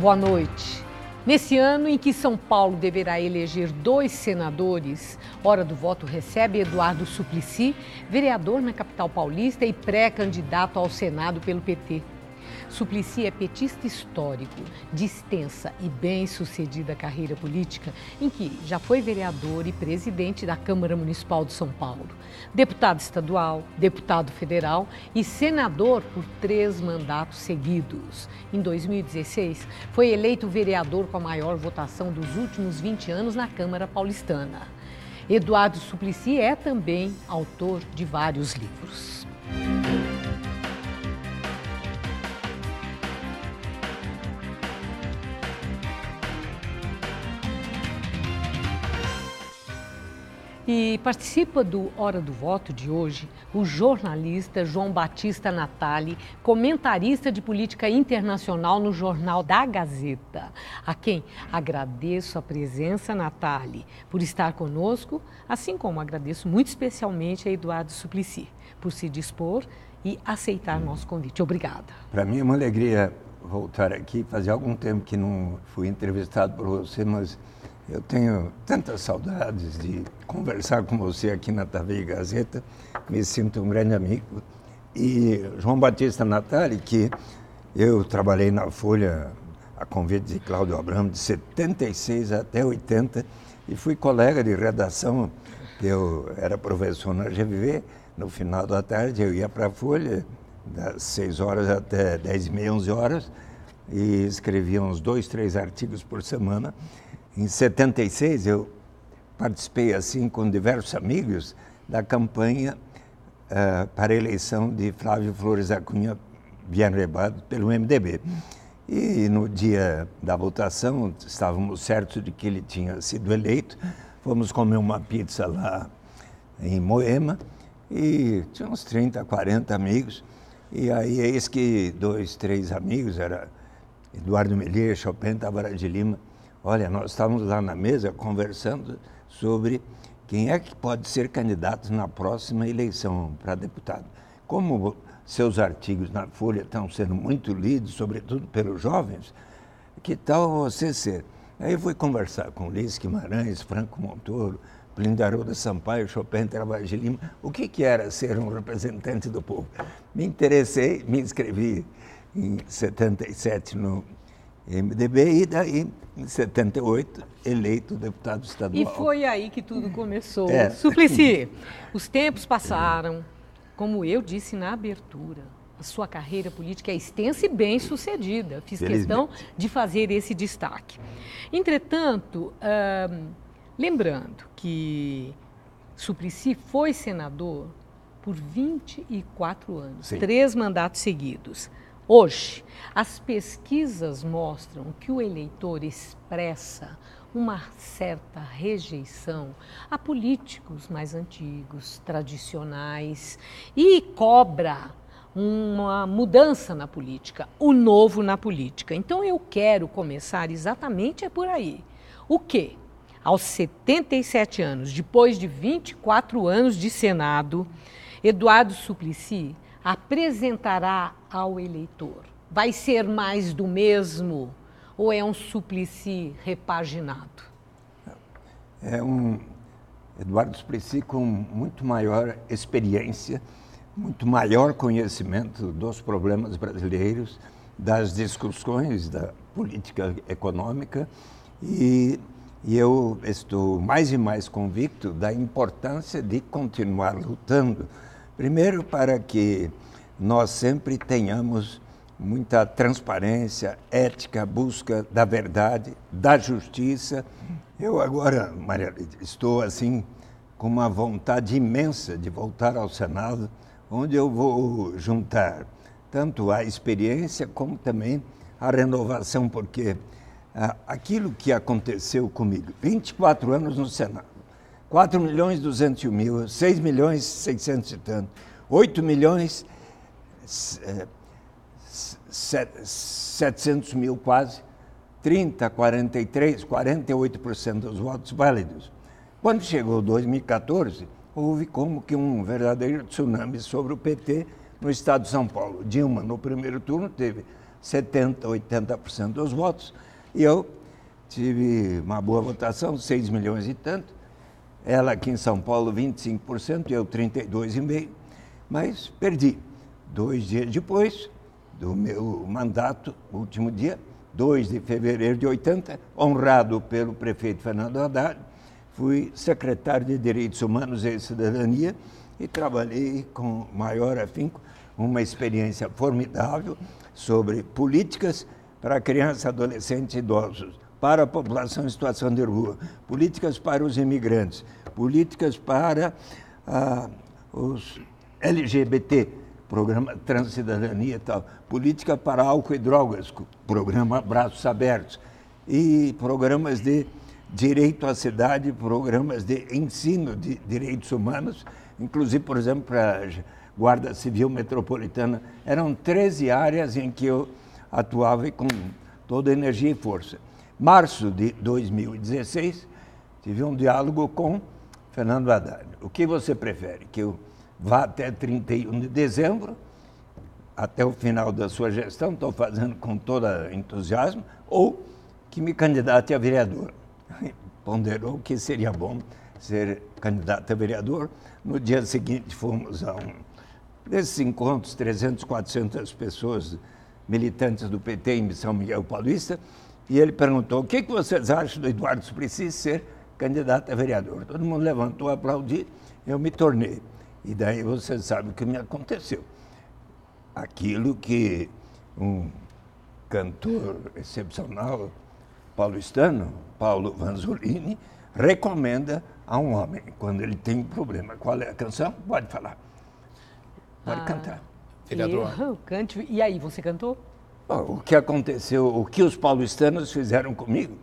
Boa noite. Nesse ano em que São Paulo deverá eleger 2 senadores, Hora do Voto recebe Eduardo Suplicy, vereador na capital paulista e pré-candidato ao Senado pelo PT. Suplicy é petista histórico, de extensa e bem-sucedida carreira política, em que já foi vereador e presidente da Câmara Municipal de São Paulo, deputado estadual, deputado federal e senador por 3 mandatos seguidos. Em 2016, foi eleito vereador com a maior votação dos últimos 20 anos na Câmara Paulistana. Eduardo Suplicy é também autor de vários livros. E participa do Hora do Voto de hoje o jornalista João Batista Natali, comentarista de política internacional no Jornal da Gazeta, a quem agradeço a presença, Natali, por estar conosco, assim como agradeço muito especialmente a Eduardo Suplicy por se dispor e aceitar nosso convite. Obrigada. Para mim é uma alegria voltar aqui. Fazia algum tempo que não fui entrevistado por você, mas eu tenho tantas saudades de conversar com você aqui na TV Gazeta, me sinto um grande amigo. E João Batista Natali, que eu trabalhei na Folha a convite de Cláudio Abramo de 76 até 80 e fui colega de redação, eu era professor na GV, no final da tarde eu ia para a Folha, das 6 horas até 10h30, 11 horas, e escrevia uns 2, 3 artigos por semana. Em 76, eu participei, assim, com diversos amigos, da campanha para a eleição de Flávio Flores da Cunha Bienrevado pelo MDB. E no dia da votação, estávamos certos de que ele tinha sido eleito, fomos comer uma pizza lá em Moema, e tinha uns 30, 40 amigos, e aí eis que 2, 3 amigos, era Eduardo Melier, Chopin, Tavares de Lima. Olha, nós estávamos lá na mesa conversando sobre quem é que pode ser candidato na próxima eleição para deputado. Como seus artigos na Folha estão sendo muito lidos, sobretudo pelos jovens, que tal você ser? Aí eu fui conversar com Ulisses Guimarães, Franco Montoro, Plínio de Arruda Sampaio, Chopin, Tavares de Lima. O que era ser um representante do povo? Me interessei, me inscrevi em 77 no MDB e daí, em 78, eleito deputado estadual. E foi aí que tudo começou. Suplicy, os tempos passaram, como eu disse na abertura, a sua carreira política é extensa e bem-sucedida. Fiz questão de fazer esse destaque. Entretanto, lembrando que Suplicy foi senador por 24 anos, Sim. 3 mandatos seguidos. Hoje, as pesquisas mostram que o eleitor expressa uma certa rejeição a políticos mais antigos, tradicionais, e cobra uma mudança na política, o novo na política. Então eu quero começar exatamente por aí. O quê? Aos 77 anos, depois de 24 anos de Senado, Eduardo Suplicy apresentará ao eleitor. Vai ser mais do mesmo ou é um Suplicy repaginado? É um Eduardo Suplicy com muito maior experiência, muito maior conhecimento dos problemas brasileiros, das discussões da política econômica e eu estou mais e mais convicto da importância de continuar lutando. Primeiro, para que nós sempre tenhamos muita transparência, ética, busca da verdade, da justiça. Eu agora, Maria Lídia, estou assim com uma vontade imensa de voltar ao Senado, onde eu vou juntar tanto a experiência como também a renovação, porque aquilo que aconteceu comigo, 24 anos no Senado, 4.201.000, 6.600.000 e tanto, 8.700.000 quase, 30, 43, 48% dos votos válidos. Quando chegou 2014, houve como que um verdadeiro tsunami sobre o PT no estado de São Paulo. Dilma, no primeiro turno, teve 70%, 80% dos votos. E eu tive uma boa votação, 6 milhões e tanto. Ela aqui em São Paulo, 25%, eu 32,5%. Mas perdi. 2 dias depois do meu mandato, último dia, 2 de fevereiro de 80, honrado pelo prefeito Fernando Haddad, fui secretário de Direitos Humanos e Cidadania e trabalhei com maior afinco uma experiência formidável sobre políticas para crianças, adolescentes e idosos, para a população em situação de rua, políticas para os imigrantes, políticas para os LGBT, programa Transcidadania e tal, política para álcool e drogas, programa Braços Abertos, e programas de direito à cidade, programas de ensino de direitos humanos, inclusive, por exemplo, para a Guarda Civil Metropolitana. Eram 13 áreas em que eu atuava com toda a energia e força. Março de 2016, tive um diálogo com Fernando Haddad. O que você prefere? Que eu vá até 31 de dezembro, até o final da sua gestão, estou fazendo com todo entusiasmo, ou que me candidate a vereador? Ponderou que seria bom ser candidato a vereador. No dia seguinte fomos a desses encontros, 300, 400 pessoas, militantes do PT em São Miguel Paulista, e ele perguntou: o que vocês acham do Eduardo Suplicy ser candidato a vereador? Todo mundo levantou, aplaudiu, eu me tornei. E daí você sabe o que me aconteceu. Aquilo que um cantor excepcional paulistano, Paulo Vanzolini, recomenda a um homem quando ele tem um problema. Qual é a canção? Pode falar. Pode cantar. Vereador. Eu canto. E aí, você cantou? O que aconteceu, o que os paulistanos fizeram comigo?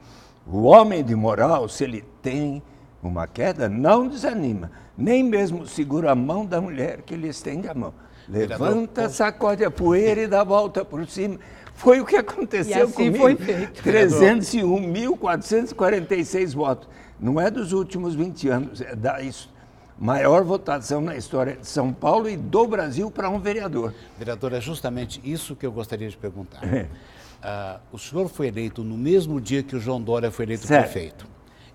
O homem de moral, se ele tem uma queda, não desanima. Nem mesmo segura a mão da mulher que lhe estende a mão. Levanta, sacode a poeira e dá a volta por cima. Foi o que aconteceu e assim comigo. Foi feito. 301.446 votos. Não é dos últimos 20 anos, é da maior votação na história de São Paulo e do Brasil para um vereador. Vereador, é justamente isso que eu gostaria de perguntar. O senhor foi eleito no mesmo dia que o João Dória foi eleito prefeito.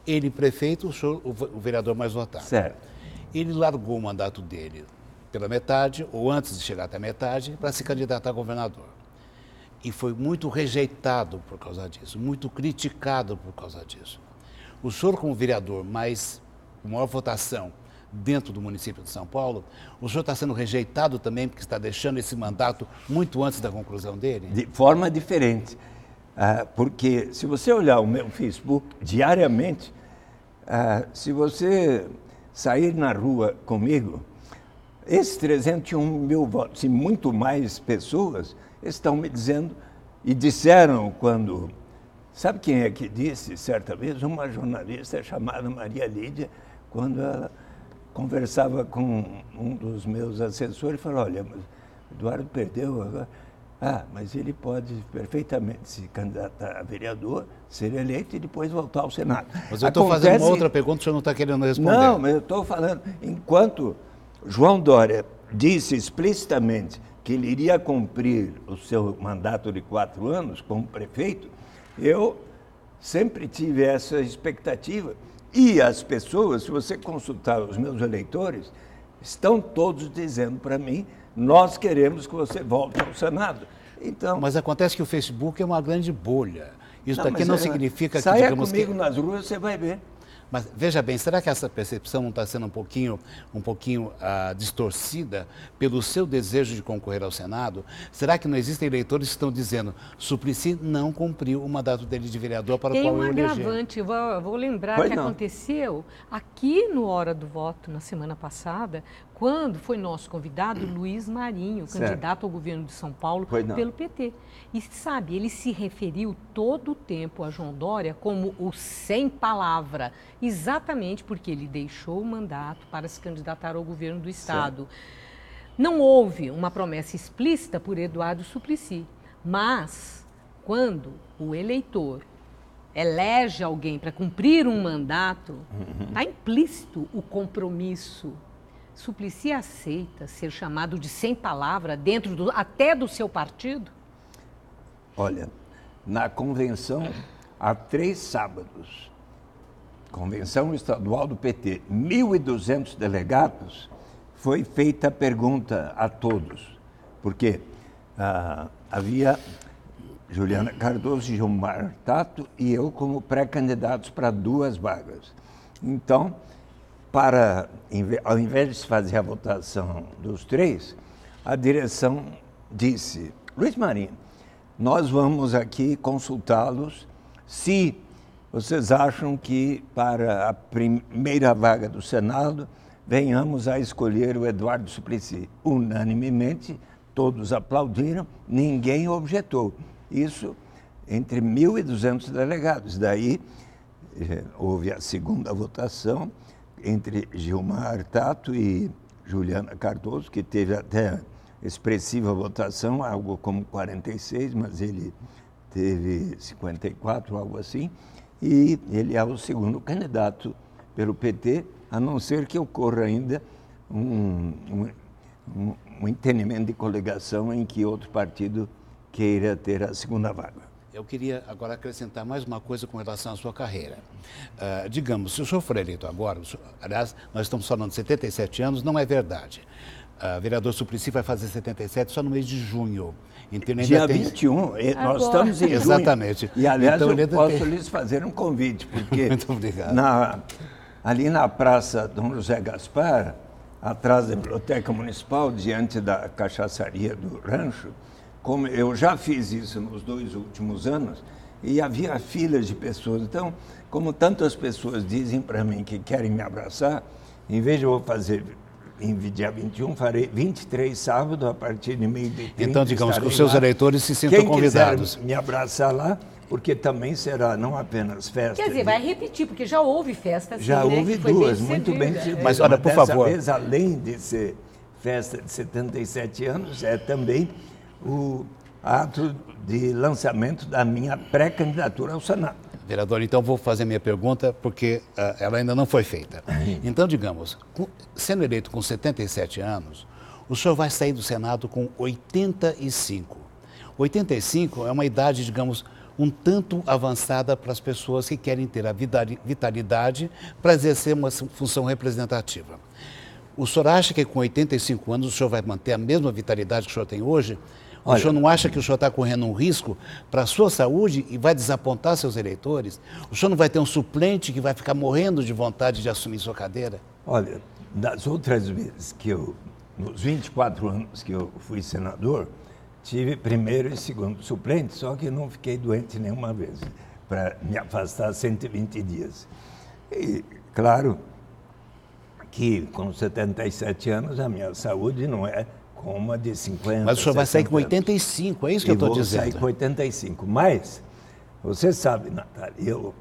Ele prefeito, o senhor o vereador mais votado. Certo. Ele largou o mandato dele pela metade, ou antes de chegar até a metade, para se candidatar a governador. E foi muito rejeitado por causa disso, muito criticado por causa disso. O senhor, como vereador, mais com maior votação dentro do município de São Paulo, o senhor está sendo rejeitado também porque está deixando esse mandato muito antes da conclusão dele? De forma diferente. Porque se você olhar o meu Facebook diariamente, se você sair na rua comigo, esses 301 mil votos e muito mais pessoas estão me dizendo, e disseram quando... Sabe quem é que disse, certa vez? Uma jornalista chamada Maria Lídia, quando ela conversava com um dos meus assessores, falou: olha, mas Eduardo perdeu agora. Mas ele pode perfeitamente se candidatar a vereador, ser eleito e depois voltar ao Senado. Mas eu estou fazendo uma outra pergunta, o senhor não está querendo responder. Não, mas eu estou falando, enquanto João Dória disse explicitamente que ele iria cumprir o seu mandato de 4 anos como prefeito, eu sempre tive essa expectativa. E as pessoas, se você consultar os meus eleitores, estão todos dizendo para mim: nós queremos que você volte ao Senado. Então, mas acontece que o Facebook é uma grande bolha. Isso daqui não significa que... Saia comigo nas ruas, você vai ver. Mas veja bem, será que essa percepção não está sendo um pouquinho distorcida pelo seu desejo de concorrer ao Senado? Será que não existem eleitores que estão dizendo: Suplicy não cumpriu o mandato dele de vereador para o qual eu elegi? Tem um agravante, vou lembrar que aconteceu aqui no Hora do Voto, na semana passada, quando foi nosso convidado Luiz Marinho, candidato ao governo de São Paulo pelo PT. E sabe, ele se referiu todo o tempo a João Dória como o sem palavra, exatamente porque ele deixou o mandato para se candidatar ao governo do Estado. Não houve uma promessa explícita por Eduardo Suplicy, mas quando o eleitor elege alguém para cumprir um mandato, está implícito o compromisso. Suplicy aceita ser chamado de sem palavra dentro até do seu partido? Olha, na convenção, há 3 sábados, convenção estadual do PT, 1.200 delegados, foi feita a pergunta a todos, porque havia Juliana Cardoso, Gilmar Tato e eu como pré-candidatos para 2 vagas. Então, ao invés de se fazer a votação dos 3, a direção disse: Luiz Marinho, nós vamos aqui consultá-los se vocês acham que para a primeira vaga do Senado venhamos a escolher o Eduardo Suplicy. Unanimemente, todos aplaudiram, ninguém objetou. Isso entre 1.200 delegados. Daí houve a segunda votação entre Gilmar Tato e Juliana Cardoso, que teve até expressiva votação, algo como 46, mas ele teve 54, algo assim, e ele é o segundo candidato pelo PT, a não ser que ocorra ainda um entendimento de coligação em que outro partido queira ter a segunda vaga. Eu queria agora acrescentar mais uma coisa com relação à sua carreira. Digamos, se o senhor for eleito agora, aliás, nós estamos falando de 77 anos, não é verdade. Vereador Suplicy vai fazer 77 só no mês de junho. Então, dia 21, nós estamos em junho. Exatamente. E, aliás, então, eu posso lhes fazer um convite, porque muito obrigado. Ali na Praça Dom José Gaspar, atrás da Biblioteca Municipal, diante da cachaçaria do Rancho, como eu já fiz isso nos 2 últimos anos, e havia filas de pessoas. Então, como tantas pessoas dizem para mim que querem me abraçar, em vez de eu fazer em dia 21, farei 23 sábado, a partir de meio-dia. Então, digamos que os seus eleitores se sintam convidados. Quem quiser me abraçar lá, porque também será não apenas festa. Quer dizer, vai repetir, porque já houve festa assim, já houve 2, muito bem. Mas olha, por favor. Dessa vez, além de ser festa de 77 anos, é também o ato de lançamento da minha pré-candidatura ao Senado. Vereador, então vou fazer minha pergunta, porque ela ainda não foi feita. Então, digamos, sendo eleito com 77 anos, o senhor vai sair do Senado com 85. 85 é uma idade, digamos, um tanto avançada para as pessoas que querem ter a vitalidade para exercer uma função representativa. O senhor acha que com 85 anos o senhor vai manter a mesma vitalidade que o senhor tem hoje? O senhor não acha que o senhor está correndo um risco para a sua saúde e vai desapontar seus eleitores? O senhor não vai ter um suplente que vai ficar morrendo de vontade de assumir sua cadeira? Olha, das outras vezes nos 24 anos que eu fui senador, tive primeiro e segundo suplente, só que não fiquei doente nenhuma vez, para me afastar 120 dias. E, claro, que com 77 anos a minha saúde não é como uma de 50. Mas o senhor vai sair com 85, é isso que eu estou dizendo? Vou sair com 85, mas você sabe, Natália, eu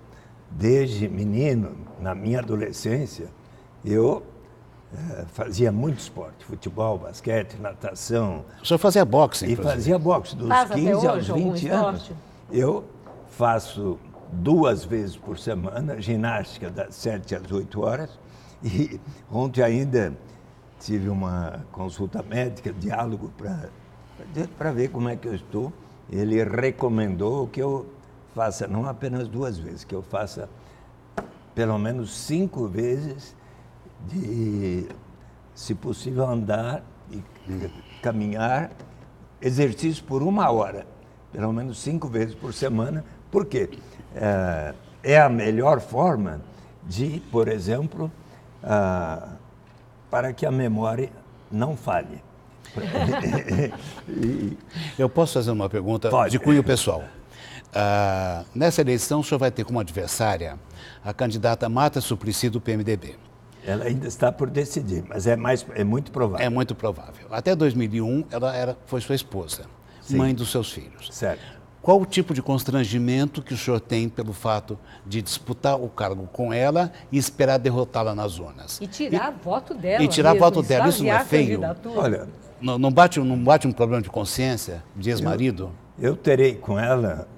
desde menino, na minha adolescência, eu fazia muito esporte, futebol, basquete, natação. O senhor fazia boxe, inclusive? E fazia boxe, dos 15 aos 20 anos. Eu faço 2 vezes por semana, ginástica das 7 às 8 horas, e ontem ainda tive uma consulta médica, diálogo, para ver como é que eu estou. Ele recomendou que eu faça, não apenas 2 vezes, que eu faça pelo menos 5 vezes de, se possível, andar e caminhar, exercício por 1 hora, pelo menos 5 vezes por semana, porque é a melhor forma de, por exemplo, para que a memória não falhe. Eu posso fazer uma pergunta Pode. De cunho pessoal. Nessa eleição, o senhor vai ter como adversária a candidata Marta Suplicy do PMDB. Ela ainda está por decidir, mas é muito provável. É muito provável. Até 2001, ela foi sua esposa, sim, mãe dos seus filhos. Certo. Qual o tipo de constrangimento que o senhor tem pelo fato de disputar o cargo com ela e esperar derrotá-la nas urnas? E tirar voto dela. E tirar voto dela, isso não é feio? Olha, não bate um problema de consciência de ex-marido? Eu terei com ela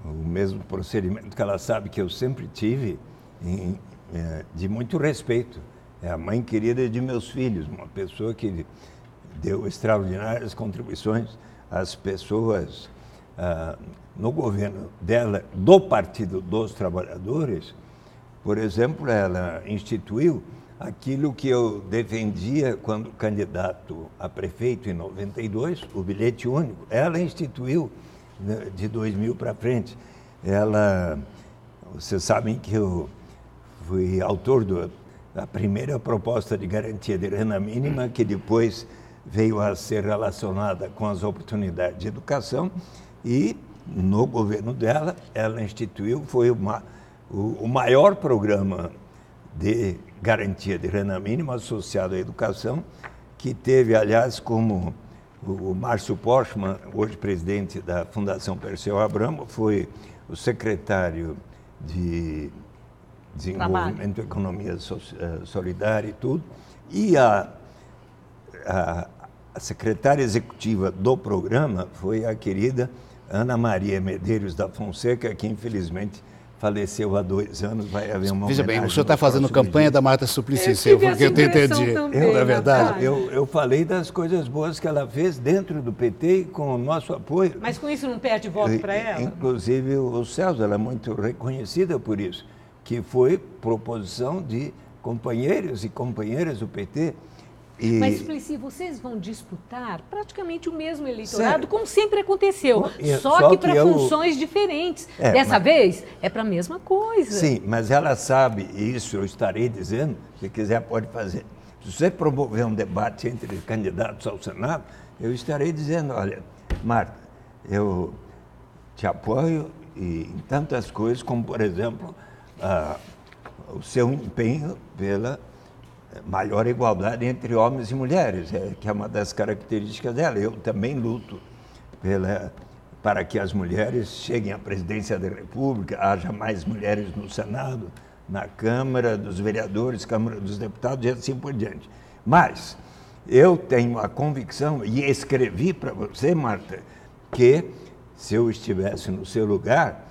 o mesmo procedimento que ela sabe que eu sempre tive, de muito respeito. É a mãe querida de meus filhos, uma pessoa que deu extraordinárias contribuições às pessoas no governo dela, do Partido dos Trabalhadores, por exemplo, ela instituiu aquilo que eu defendia quando candidato a prefeito em 92, o bilhete único. Ela instituiu de 2000 para frente. Vocês sabem que eu fui autor da primeira proposta de garantia de renda mínima, que depois veio a ser relacionada com as oportunidades de educação, e no governo dela, ela instituiu, foi o maior programa de garantia de renda mínima associado à educação, que teve, aliás, como o Márcio Postman, hoje presidente da Fundação Perseu Abramo, foi o secretário de Desenvolvimento, Economia Solidária e tudo, e a secretária executiva do programa foi a querida Ana Maria Medeiros da Fonseca, que infelizmente faleceu há 2 anos, vai haver uma Veja homenagem. bem, o senhor está fazendo campanha da Marta Suplicy, porque eu entendi. Também, é verdade. Eu falei das coisas boas que ela fez dentro do PT e com o nosso apoio. Mas com isso não perde voto para ela? Inclusive o Celso, ela é muito reconhecida por isso, que foi proposição de companheiros e companheiras do PT. Mas, Suplicy, vocês vão disputar praticamente o mesmo eleitorado, como sempre aconteceu, só que para funções diferentes. Dessa vez, é para a mesma coisa. Sim, mas ela sabe, e isso eu estarei dizendo, se quiser pode fazer. Se você promover um debate entre candidatos ao Senado, eu estarei dizendo, olha, Marta, eu te apoio em tantas coisas, como, por exemplo, o seu empenho pela maior igualdade entre homens e mulheres, que é uma das características dela. Eu também luto para que as mulheres cheguem à presidência da República, haja mais mulheres no Senado, na Câmara dos Vereadores, Câmara dos Deputados e assim por diante. Mas eu tenho a convicção, e escrevi para você, Marta, que se eu estivesse no seu lugar,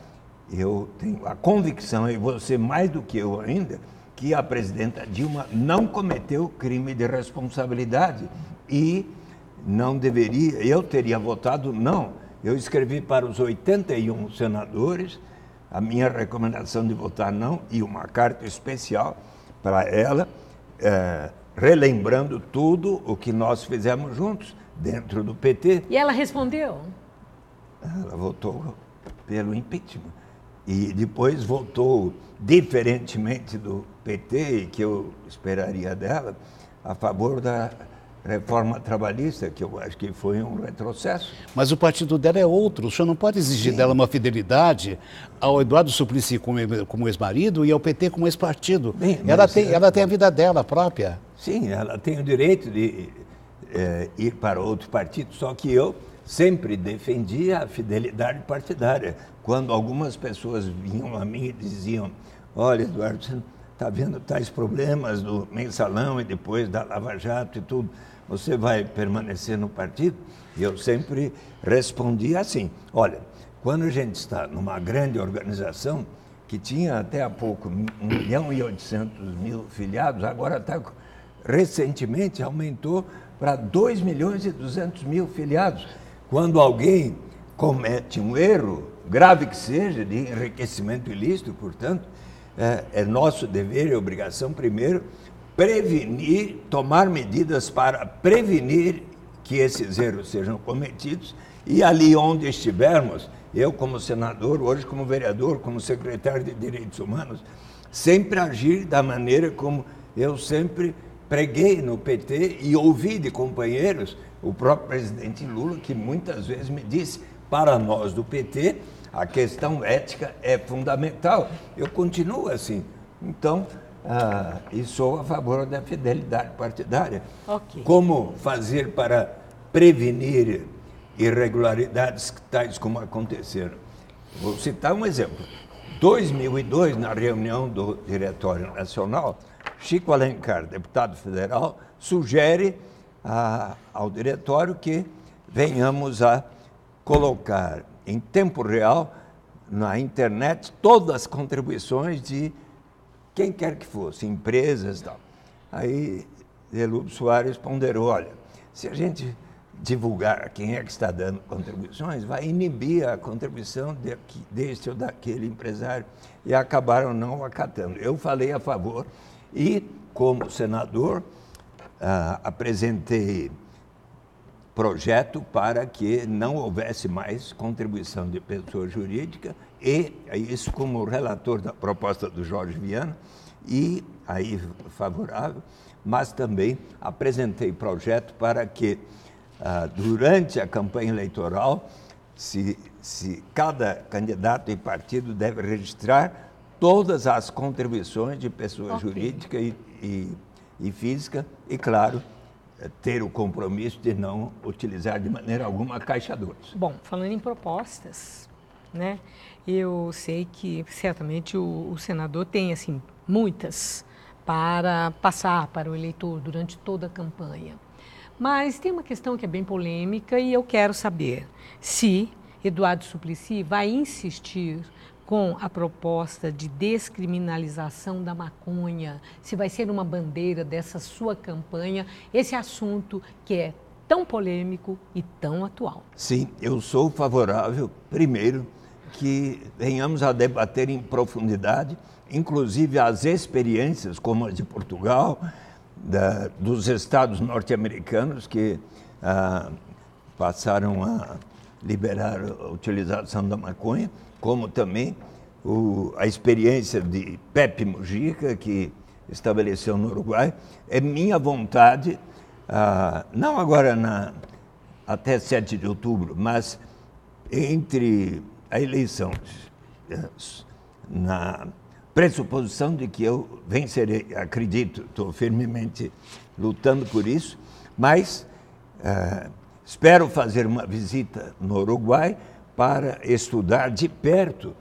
eu tenho a convicção, e você mais do que eu ainda, que a presidenta Dilma não cometeu crime de responsabilidade e não deveria, eu teria votado não. Eu escrevi para os 81 senadores a minha recomendação de votar não e uma carta especial para ela, relembrando tudo o que nós fizemos juntos dentro do PT. E ela respondeu? Ela votou pelo impeachment. E depois votou, diferentemente do PT, que eu esperaria dela, a favor da reforma trabalhista, que eu acho que foi um retrocesso. Mas o partido dela é outro. O senhor não pode exigir dela uma fidelidade ao Eduardo Suplicy como ex-marido e ao PT como ex-partido. Ela tem a vida dela própria. Sim, ela tem o direito de ir para outro partido, só que eu sempre defendi a fidelidade partidária. Quando algumas pessoas vinham a mim e diziam, olha, Eduardo, você está vendo tais problemas do Mensalão e depois da Lava Jato e tudo, você vai permanecer no partido? E eu sempre respondi assim, olha, quando a gente está numa grande organização, que tinha até há pouco 1.800.000 filiados, agora recentemente aumentou para 2.200.000 filiados. Quando alguém comete um erro, grave que seja, de enriquecimento ilícito, portanto, é nosso dever e obrigação, primeiro, prevenir, tomar medidas para prevenir que esses erros sejam cometidos e ali onde estivermos, eu como senador, hoje como vereador, como secretário de Direitos Humanos, sempre agir da maneira como eu sempre preguei no PT e ouvi de companheiros, o próprio presidente Lula, que muitas vezes me disse, para nós do PT, a questão ética é fundamental. Eu continuo assim. Então, e sou a favor da fidelidade partidária. Okay. Como fazer para prevenir irregularidades tais como aconteceram? Vou citar um exemplo. 2002, na reunião do Diretório Nacional, Chico Alencar, deputado federal, sugere ao diretório que venhamos a colocar em tempo real na internet todas as contribuições de quem quer que fosse, empresas e tal. Aí Delúbio Soares ponderou, olha, se a gente divulgar quem é que está dando contribuições, vai inibir a contribuição deste ou daquele empresário, e acabaram não acatando. Eu falei a favor e, como senador, apresentei projeto para que não houvesse mais contribuição de pessoa jurídica, e isso como relator da proposta do Jorge Viana, e aí favorável, mas também apresentei projeto para que, durante a campanha eleitoral, se cada candidato e partido deve registrar todas as contribuições de pessoa jurídica e física, e, claro, ter o compromisso de não utilizar de maneira alguma a Caixa 2. Bom, falando em propostas, né, eu sei que certamente o senador tem assim, muitas para passar para o eleitor durante toda a campanha. Mas tem uma questão que é bem polêmica e eu quero saber se Eduardo Suplicy vai insistir com a proposta de descriminalização da maconha, se vai ser uma bandeira dessa sua campanha, esse assunto que é tão polêmico e tão atual. Sim, eu sou favorável, primeiro, que venhamos a debater em profundidade, inclusive as experiências como a de Portugal, dos estados norte-americanos que passaram a liberar a utilização da maconha, como também a experiência de Pepe Mujica, que estabeleceu no Uruguai. É minha vontade, não agora até 7 de outubro, mas entre a eleição, na pressuposição de que eu vencerei, acredito, estou firmemente lutando por isso, mas espero fazer uma visita no Uruguai para estudar de perto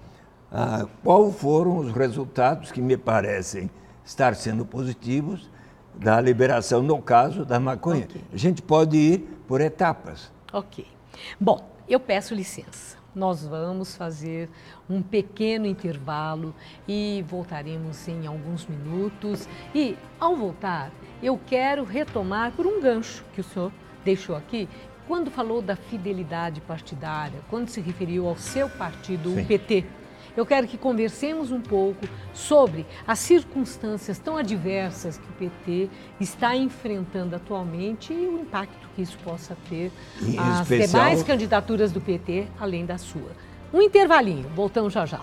quais foram os resultados que me parecem estar sendo positivos da liberação, no caso da maconha. Okay. A gente pode ir por etapas. Ok. Bom, eu peço licença. Nós vamos fazer um pequeno intervalo e voltaremos em alguns minutos. E, ao voltar, eu quero retomar por um gancho que o senhor deixou aqui, quando falou da fidelidade partidária, quando se referiu ao seu partido, o PT. Eu quero que conversemos um pouco sobre as circunstâncias tão adversas que o PT está enfrentando atualmente e o impacto que isso possa ter às demais candidaturas do PT, além da sua. Um intervalinho, voltamos já já.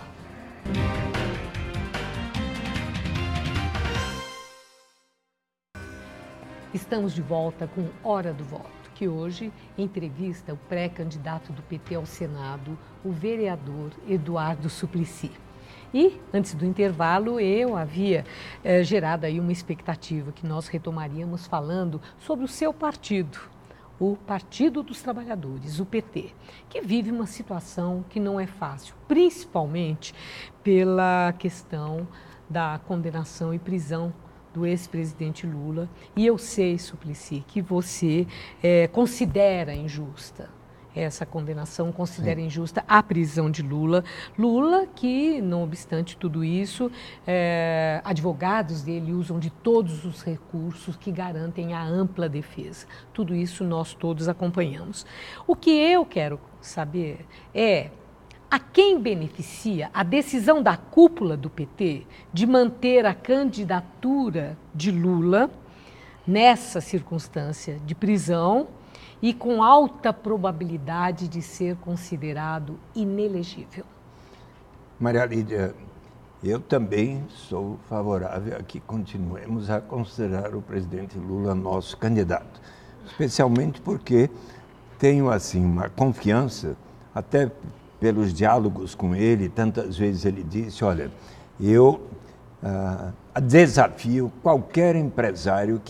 Estamos de volta com Hora do Voto, que hoje entrevista o pré-candidato do PT ao Senado, o vereador Eduardo Suplicy. E, antes do intervalo, eu havia gerado aí uma expectativa que nós retomaríamos falando sobre o seu partido, o Partido dos Trabalhadores, o PT, que vive uma situação que não é fácil, principalmente pela questão da condenação e prisão do ex-presidente Lula. E eu sei, Suplicy, que você considera injusta essa condenação, considera injusta a prisão de Lula. Lula que, não obstante tudo isso, advogados dele usam de todos os recursos que garantem a ampla defesa. Tudo isso nós todos acompanhamos. O que eu quero saber é a quem beneficia a decisão da cúpula do PT de manter a candidatura de Lula nessa circunstância de prisão e com alta probabilidade de ser considerado inelegível. Maria Lídia, eu também sou favorável a que continuemos a considerar o presidente Lula nosso candidato, especialmente porque tenho assim uma confiança, até pelos diálogos com ele, tantas vezes ele disse, olha, eu desafio qualquer empresário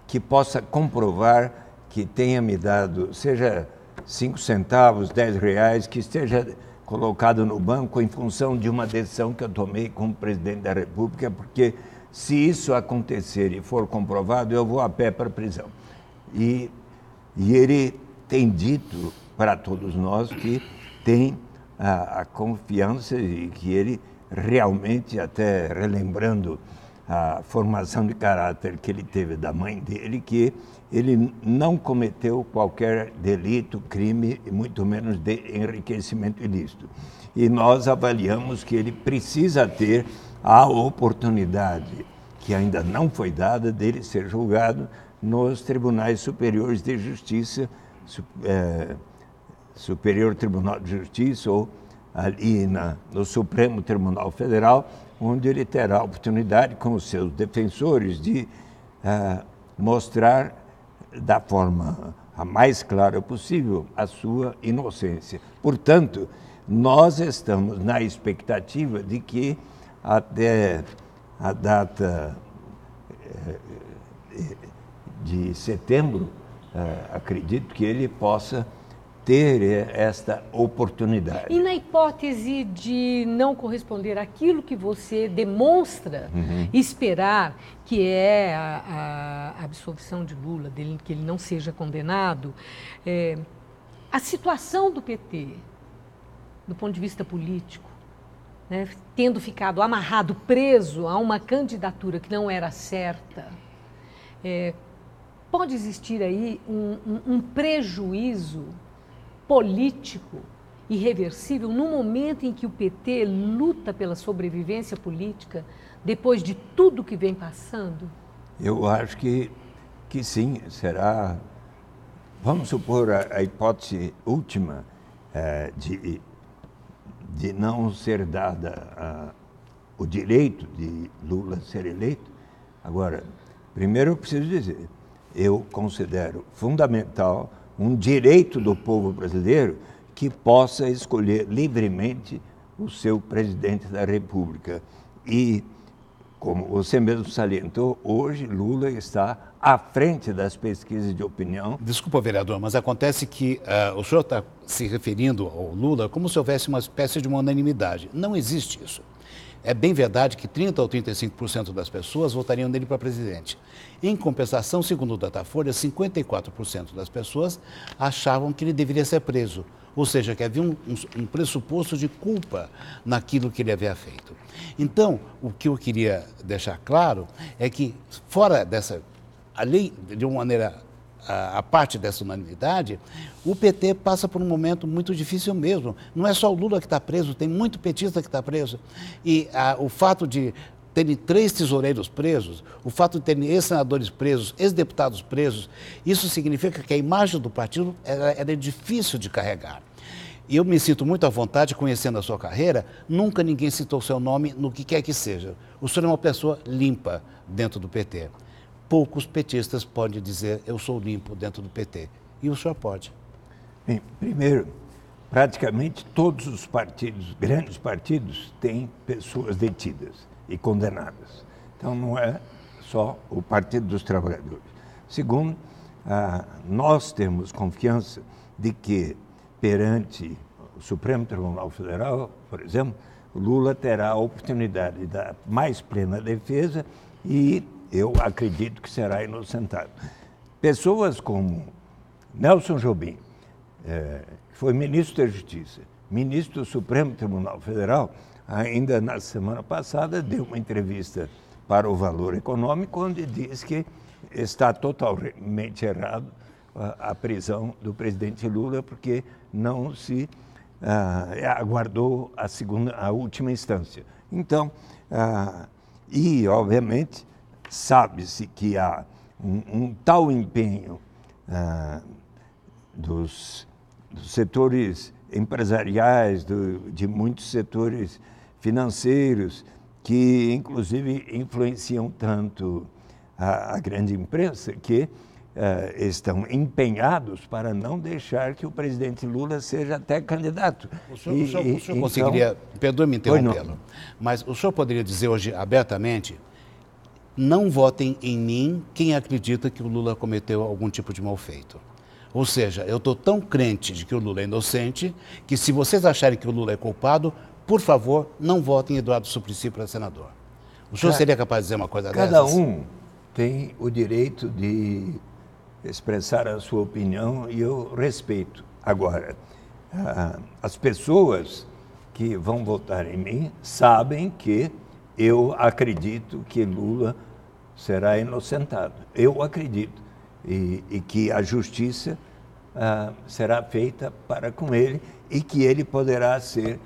que possa comprovar que tenha me dado, seja 5 centavos, 10 reais, que esteja colocado no banco em função de uma decisão que eu tomei como presidente da República, porque se isso acontecer e for comprovado, eu vou a pé para a prisão. E ele tem dito para todos nós que tem a confiança e que ele realmente, até relembrando a formação de caráter que ele teve da mãe dele, que ele não cometeu qualquer delito, crime, e muito menos de enriquecimento ilícito. E nós avaliamos que ele precisa ter a oportunidade, que ainda não foi dada, dele ser julgado nos Tribunais Superiores de Justiça, Superior Tribunal de Justiça ou ali no Supremo Tribunal Federal, onde ele terá a oportunidade, com os seus defensores, de mostrar da forma a mais clara possível a sua inocência. Portanto, nós estamos na expectativa de que até a data de setembro, acredito que ele possa ter esta oportunidade. E na hipótese de não corresponder àquilo que você demonstra esperar, que é a absolvição de Lula, dele, que ele não seja condenado, a situação do PT, do ponto de vista político, né, tendo ficado amarrado, preso a uma candidatura que não era certa, pode existir aí um prejuízo político irreversível no momento em que o PT luta pela sobrevivência política depois de tudo que vem passando? Eu acho que sim, será. Vamos supor a hipótese última de não ser dada o direito de Lula ser eleito. Agora, primeiro eu preciso dizer, eu considero fundamental um direito do povo brasileiro que possa escolher livremente o seu presidente da República. E, como você mesmo salientou, hoje Lula está à frente das pesquisas de opinião. Desculpa, vereador, mas acontece que o senhor está se referindo ao Lula como se houvesse uma espécie de uma unanimidade. Não existe isso. É bem verdade que 30% ou 35% das pessoas votariam nele para presidente. Em compensação, segundo o Datafolha, 54% das pessoas achavam que ele deveria ser preso. Ou seja, que havia um pressuposto de culpa naquilo que ele havia feito. Então, o que eu queria deixar claro é que, fora dessa, além de uma maneira a parte dessa unanimidade, o PT passa por um momento muito difícil mesmo. Não é só o Lula que está preso, tem muito petista que está preso. E o fato de terem 3 tesoureiros presos, o fato de terem ex-senadores presos, ex-deputados presos, isso significa que a imagem do partido é difícil de carregar. E eu me sinto muito à vontade, conhecendo a sua carreira, nunca ninguém citou seu nome no que quer que seja. O senhor é uma pessoa limpa dentro do PT. Poucos petistas podem dizer, eu sou limpo dentro do PT. E o senhor pode. Bem, primeiro, praticamente todos os partidos, grandes partidos, têm pessoas detidas e condenadas. Então, não é só o Partido dos Trabalhadores. Segundo, nós temos confiança de que, perante o Supremo Tribunal Federal, por exemplo, o Lula terá a oportunidade da mais plena defesa e eu acredito que será inocentado. Pessoas como Nelson Jobim, que foi ministro da Justiça, ministro do Supremo Tribunal Federal, ainda na semana passada deu uma entrevista para o Valor Econômico, onde diz que está totalmente errado a prisão do presidente Lula, porque não se aguardou a última instância. Então, e obviamente, sabe-se que há um tal empenho dos setores empresariais, de muitos setores financeiros, que inclusive influenciam tanto a grande imprensa, que estão empenhados para não deixar que o presidente Lula seja até candidato. O senhor conseguiria, perdoe-me interrompê-lo, mas o senhor poderia dizer hoje abertamente: não votem em mim quem acredita que o Lula cometeu algum tipo de mal feito. Ou seja, eu estou tão crente de que o Lula é inocente, que se vocês acharem que o Lula é culpado, por favor, não votem em Eduardo Suplicy para senador. O senhor seria capaz de dizer uma coisa dessas? Cada um tem o direito de expressar a sua opinião e eu respeito. Agora, as pessoas que vão votar em mim sabem que eu acredito que Lula será inocentado. Eu acredito. e que a justiça será feita para com ele e que ele poderá ser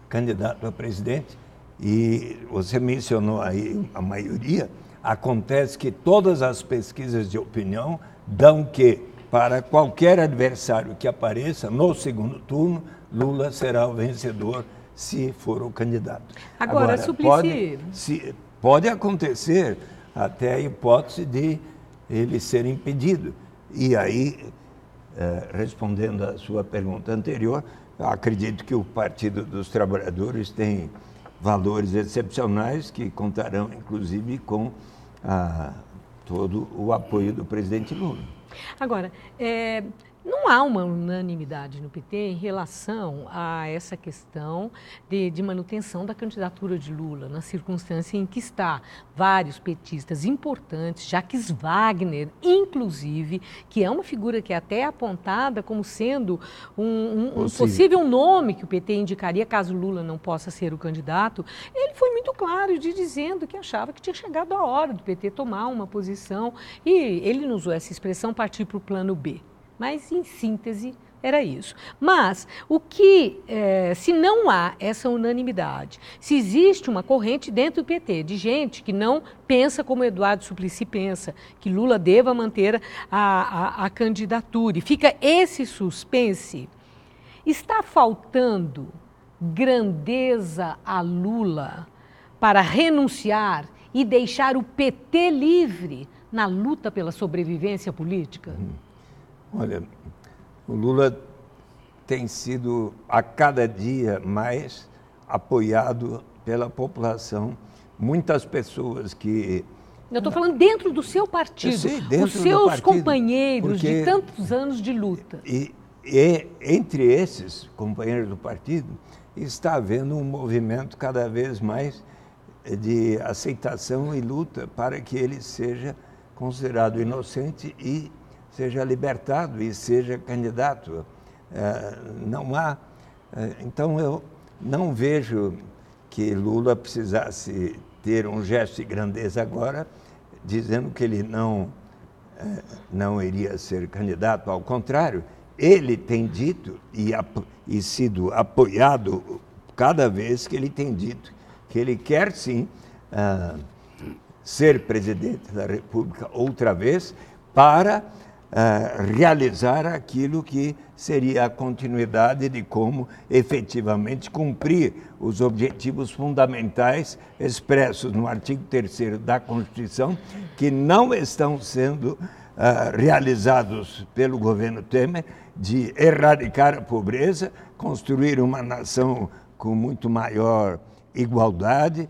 candidato a presidente. E você mencionou aí a maioria. Acontece que todas as pesquisas de opinião dão que, para qualquer adversário que apareça no segundo turno, Lula será o vencedor se for o candidato. Agora Suplicy... Pode acontecer até a hipótese de ele ser impedido. E aí, respondendo à sua pergunta anterior, eu acredito que o Partido dos Trabalhadores tem valores excepcionais que contarão, inclusive, com todo o apoio do presidente Lula. Agora, não há uma unanimidade no PT em relação a essa questão de manutenção da candidatura de Lula, na circunstância em que está vários petistas importantes, Jacques Wagner, inclusive, que é uma figura que é até apontada como sendo um possível nome que o PT indicaria caso Lula não possa ser o candidato. Ele foi muito claro dizendo que achava que tinha chegado a hora do PT tomar uma posição e ele não usou essa expressão partir para o plano B. Mas, em síntese, era isso. Mas, se não há essa unanimidade, se existe uma corrente dentro do PT de gente que não pensa como Eduardo Suplicy pensa, que Lula deva manter a candidatura, e fica esse suspense, está faltando grandeza a Lula para renunciar e deixar o PT livre na luta pela sobrevivência política? Olha, o Lula tem sido a cada dia mais apoiado pela população. Muitas pessoas que... Eu estou falando dentro do seu partido, os seus companheiros de tantos anos de luta. E entre esses companheiros do partido está havendo um movimento cada vez mais de aceitação e luta para que ele seja considerado inocente e seja libertado e seja candidato. Não há... Então, eu não vejo que Lula precisasse ter um gesto de grandeza agora, dizendo que ele não iria ser candidato. Ao contrário, ele tem dito e sido apoiado cada vez que ele tem dito que ele quer, sim, ser presidente da República outra vez para realizar aquilo que seria a continuidade de como efetivamente cumprir os objetivos fundamentais expressos no artigo 3º da Constituição, que não estão sendo realizados pelo governo Temer, de erradicar a pobreza, construir uma nação com muito maior igualdade,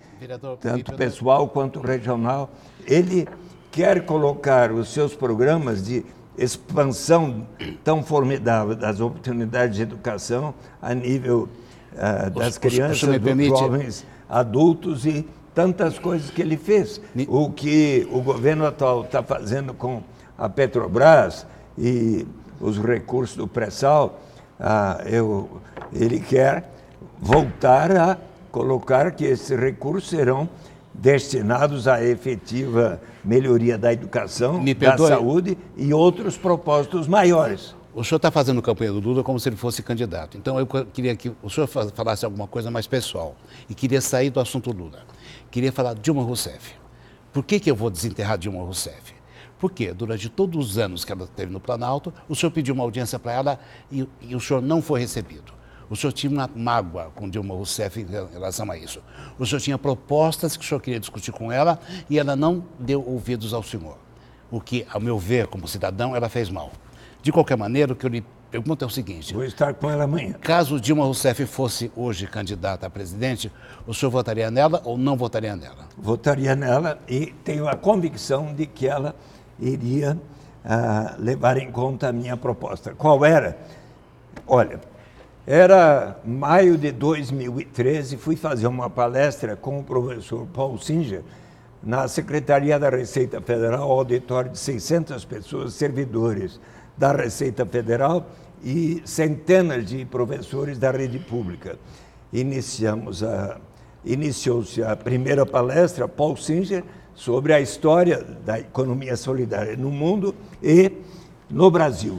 tanto pessoal quanto regional. Ele quer colocar os seus programas de expansão tão formidável das oportunidades de educação a nível das crianças, dos jovens, adultos e tantas coisas que ele fez. O que o governo atual está fazendo com a Petrobras e os recursos do pré-sal, ele quer voltar a colocar que esses recursos serão destinados à efetiva melhoria da educação, da saúde e outros propósitos maiores. O senhor está fazendo campanha do Lula como se ele fosse candidato. Então, eu queria que o senhor falasse alguma coisa mais pessoal. E queria sair do assunto Lula. Queria falar de Dilma Rousseff. Por que eu vou desenterrar Dilma Rousseff? Porque durante todos os anos que ela esteve no Planalto, o senhor pediu uma audiência para ela e o senhor não foi recebido. O senhor tinha uma mágoa com Dilma Rousseff em relação a isso. O senhor tinha propostas que o senhor queria discutir com ela e ela não deu ouvidos ao senhor. O que, ao meu ver, como cidadão, ela fez mal. De qualquer maneira, o que eu lhe pergunto é o seguinte... Vou estar com ela amanhã. Caso Dilma Rousseff fosse hoje candidata a presidente, o senhor votaria nela ou não votaria nela? Votaria nela e tenho a convicção de que ela iria levar em conta a minha proposta. Qual era? Olha... Era maio de 2013, fui fazer uma palestra com o professor Paul Singer na Secretaria da Receita Federal, auditório de 600 pessoas, servidores da Receita Federal e centenas de professores da rede pública. Iniciou-se a primeira palestra, Paul Singer, sobre a história da economia solidária no mundo e no Brasil.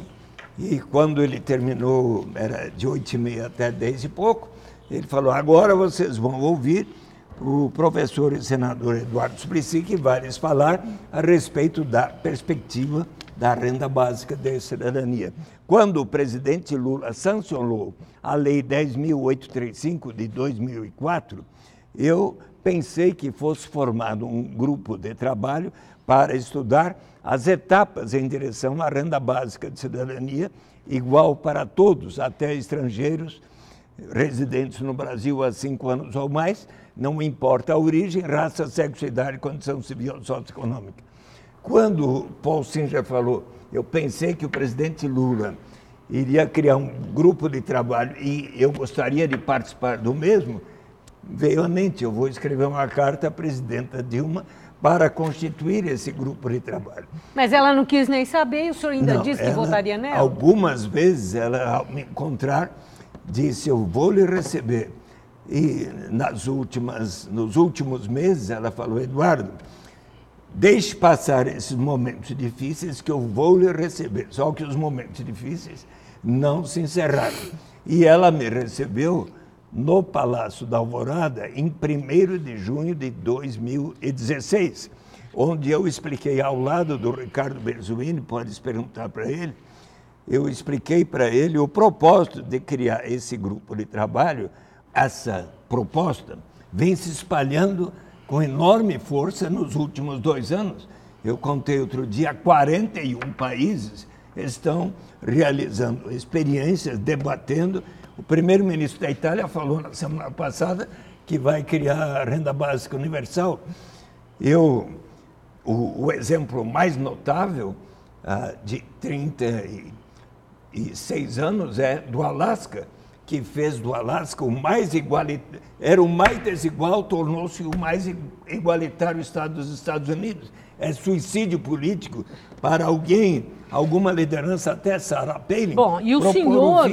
E quando ele terminou, era de 8h30 até 10 e pouco, ele falou, agora vocês vão ouvir o professor e senador Eduardo Suplicy, que vai lhes falar a respeito da perspectiva da renda básica de cidadania. Quando o presidente Lula sancionou a Lei 10.835 de 2004, eu pensei que fosse formado um grupo de trabalho para estudar as etapas em direção à renda básica de cidadania, igual para todos, até estrangeiros residentes no Brasil há 5 anos ou mais, não importa a origem, raça, sexo, idade, condição civil ou socioeconômica. Quando Paul Singer falou, eu pensei que o presidente Lula iria criar um grupo de trabalho e eu gostaria de participar do mesmo, veio à mente, eu vou escrever uma carta à presidenta Dilma para constituir esse grupo de trabalho. Mas ela não quis nem saber e o senhor ainda disse que votaria nela? Algumas vezes ela, ao me encontrar, disse, eu vou lhe receber. E nos últimos meses ela falou, Eduardo, deixe passar esses momentos difíceis que eu vou lhe receber. Só que os momentos difíceis não se encerraram. E ela me recebeu no Palácio da Alvorada em 1º de junho de 2016, onde eu expliquei ao lado do Ricardo Berzuini, pode perguntar para ele, eu expliquei para ele o propósito de criar esse grupo de trabalho. Essa proposta vem se espalhando com enorme força nos últimos 2 anos. Eu contei outro dia, 41 países estão realizando experiências, debatendo. O primeiro-ministro da Itália falou na semana passada que vai criar a renda básica universal. O exemplo mais notável de 36 anos é do Alasca, que fez do Alasca o mais igualitário, era o mais desigual, tornou-se o mais igualitário estado dos Estados Unidos. É suicídio político para alguma liderança, até Sarah Palin. Bom, e o senhor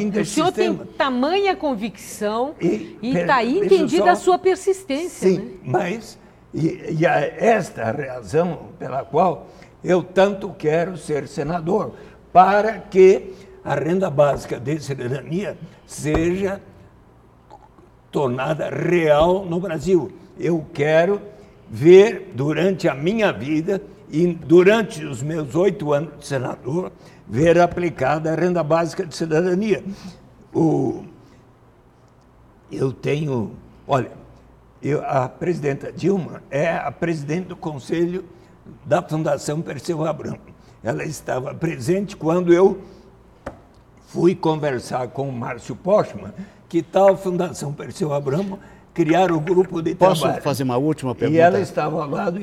tem tamanha convicção e está aí entendida a sua persistência. Sim, né? Mas esta é a razão pela qual eu tanto quero ser senador, para que a renda básica de cidadania seja tornada real no Brasil. Eu quero ver durante a minha vida e durante os meus 8 anos de senador, ver aplicada a renda básica de cidadania. A presidenta Dilma é a presidente do Conselho da Fundação Perseu Abramo. Ela estava presente quando eu fui conversar com o Márcio Postman, que tal a Fundação Perseu Abramo criar o grupo de trabalho. Posso fazer uma última pergunta? E ela estava ao lado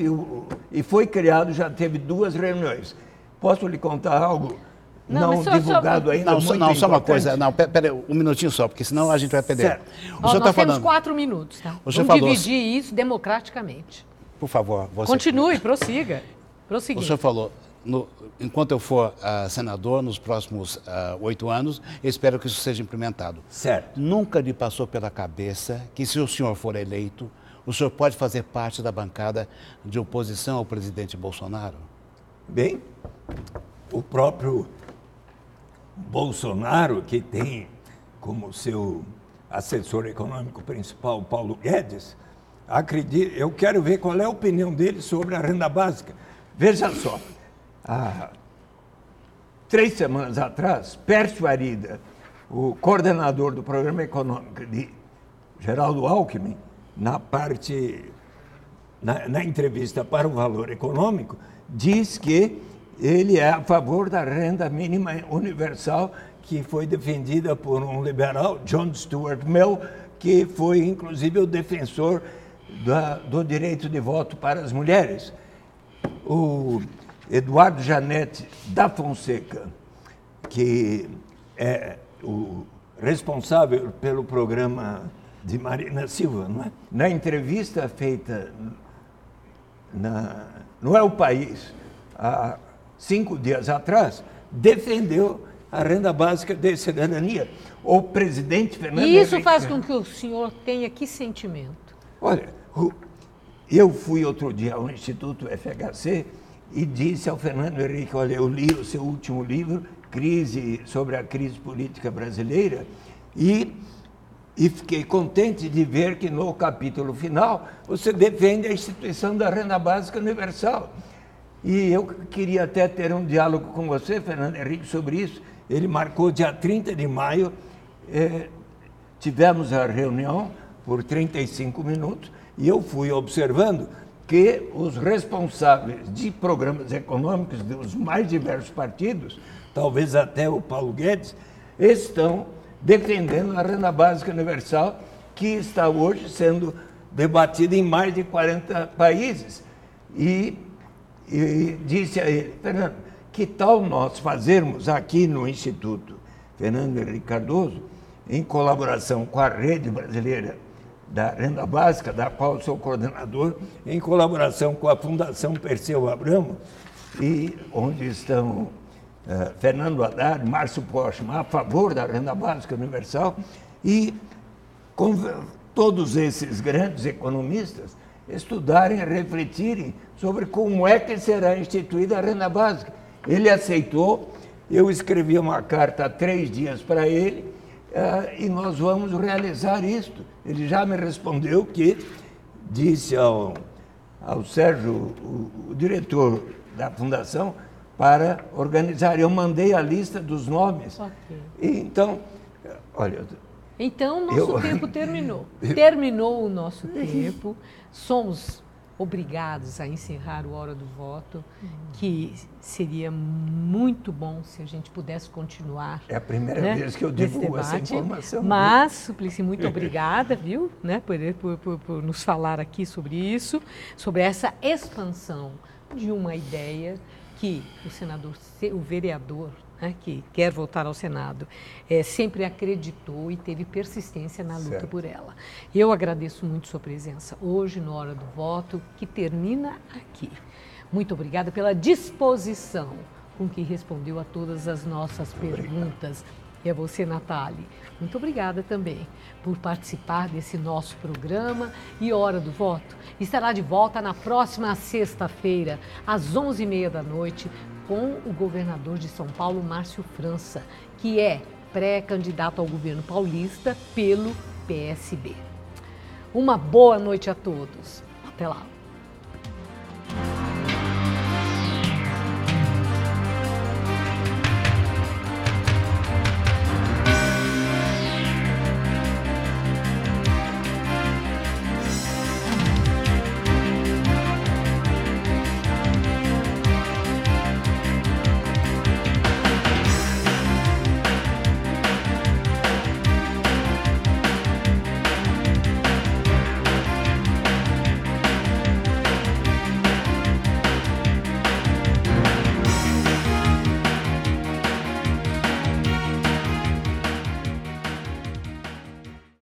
e foi criado, já teve 2 reuniões. Posso lhe contar algo não divulgado ainda? Não, só uma coisa. Não, pera, um minutinho só, porque senão a gente vai perder. Certo. Nós temos 4 minutos, tá? Vamos dividir isso democraticamente. Por favor. Continue, prossiga. O senhor falou, enquanto eu for senador, nos próximos 8 anos, eu espero que isso seja implementado. Certo. Nunca lhe passou pela cabeça que, se o senhor for eleito, o senhor pode fazer parte da bancada de oposição ao presidente Bolsonaro? Bem, o próprio Bolsonaro, que tem como seu assessor econômico principal Paulo Guedes, eu quero ver qual é a opinião dele sobre a renda básica. Veja só, há 3 semanas atrás, Pércio Arida, o coordenador do programa econômico de Geraldo Alckmin, na entrevista para o Valor Econômico, diz que ele é a favor da renda mínima universal, que foi defendida por um liberal, John Stuart Mill, que foi inclusive o defensor do direito de voto para as mulheres. O Eduardo Janete da Fonseca, que é o responsável pelo programa de Marina Silva, não é? Na entrevista feita no É o País, há 5 dias atrás, defendeu a renda básica de cidadania. O presidente Fernando Henrique... E isso faz com que o senhor tenha que sentimento? Olha, eu fui outro dia ao Instituto FHC e disse ao Fernando Henrique, olha, eu li o seu último livro, sobre a crise política brasileira, e fiquei contente de ver que no capítulo final você defende a instituição da renda básica universal. E eu queria até ter um diálogo com você, Fernando Henrique, sobre isso. Ele marcou dia 30 de maio, tivemos a reunião por 35 minutos e eu fui observando que os responsáveis de programas econômicos dos mais diversos partidos, talvez até o Paulo Guedes, estão defendendo a renda básica universal, que está hoje sendo debatida em mais de 40 países. E disse a ele, Fernando, que tal nós fazermos aqui no Instituto Fernando Henrique Cardoso, em colaboração com a Rede Brasileira da Renda Básica, da qual sou coordenador, em colaboração com a Fundação Perseu Abramo, e onde estão Fernando Haddad, Márcio Postman, a favor da renda básica universal, e com todos esses grandes economistas estudarem, refletirem sobre como é que será instituída a renda básica. Ele aceitou, eu escrevi uma carta há 3 dias para ele, e nós vamos realizar isto. Ele já me respondeu que disse ao Sérgio, o diretor da fundação, para organizar. Eu mandei a lista dos nomes. Okay. E, então, olha... Então, nosso tempo terminou. Terminou o nosso tempo. Somos obrigados a encerrar o Hora do Voto, que seria muito bom se a gente pudesse continuar. É a primeira vez que eu divulgo essa informação. Mas, Suplicy, muito obrigada, viu, né, por nos falar aqui sobre isso, sobre essa expansão de uma ideia que o vereador, né, que quer voltar ao Senado, sempre acreditou e teve persistência na luta por ela. Eu agradeço muito sua presença hoje no Hora do Voto, que termina aqui. Muito obrigada pela disposição com que respondeu a todas as nossas perguntas. E a você, Nathalie, muito obrigada também por participar desse nosso programa. E Hora do Voto estará de volta na próxima sexta-feira, às 11h30 da noite, com o governador de São Paulo, Márcio França, que é pré-candidato ao governo paulista pelo PSB. Uma boa noite a todos. Até lá.